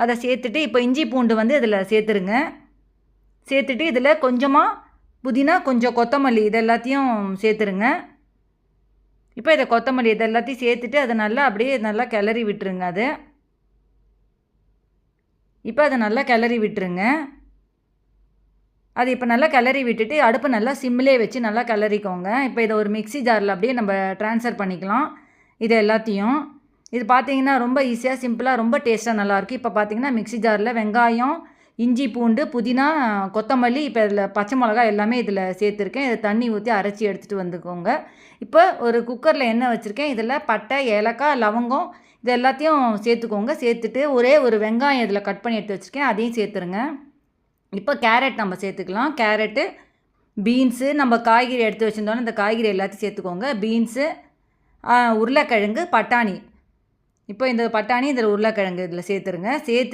அதை சேர்த்துட்டு இப்போ இஞ்சி பூண்டு வந்து இதில் சேர்த்துருங்க. சேர்த்துட்டு இதில் கொஞ்சமாக புதினா, கொஞ்சம் கொத்தமல்லி இது எல்லாத்தையும் சேர்த்துருங்க. இப்போ இதை கொத்தமல்லி இது எல்லாத்தையும் சேர்த்துட்டு அதை நல்லா அப்படியே நல்லா கிளறி விட்டுருங்க அது. இப்போ அதை நல்லா கிளறி விட்டுருங்க. அது இப்போ நல்லா கிளறி விட்டுட்டு அடுப்பு நல்லா சிம்மிலே வச்சு நல்லா கிளறிக்கோங்க. இப்போ இதை ஒரு மிக்ஸி ஜாரில் அப்படியே நம்ம ட்ரான்ஸ்ஃபர் பண்ணிக்கலாம் இது எல்லாத்தையும். இது பார்த்தீங்கன்னா ரொம்ப ஈஸியாக சிம்பிளாக ரொம்ப டேஸ்ட்டாக நல்லாயிருக்கு. இப்போ பார்த்தீங்கன்னா மிக்ஸி ஜாரில் வெங்காயம், இஞ்சி பூண்டு, புதினா, கொத்தமல்லி, இப்போ இதில் பச்சை மிளகாய் எல்லாமே இதில் சேர்த்துருக்கேன். இதை தண்ணி ஊற்றி அரைச்சி எடுத்துகிட்டு வந்துக்கோங்க. இப்போ ஒரு குக்கரில் எண்ணெய் வச்சுருக்கேன். இதில் பட்டை, ஏலக்காய், லவங்கம் இது எல்லாத்தையும் சேர்த்துக்கோங்க. சேர்த்துட்டு ஒரே ஒரு வெங்காயம் இதில் கட் பண்ணி எடுத்து வச்சுருக்கேன். அதையும் சேர்த்துருங்க. இப்போ கேரட் நம்ம சேர்த்துக்கலாம். கேரட்டு, பீன்ஸு நம்ம காய்கறி எடுத்து வச்சுருந்தோன்னா இந்த காய்கறி எல்லாத்தையும் சேர்த்துக்கோங்க. பீன்ஸு, உருளைக்கிழங்கு, பட்டாணி. இப்போ இந்த பட்டாணி இதில் உருளைக்கிழங்கு இதில் சேர்த்துருங்க. சேர்த்து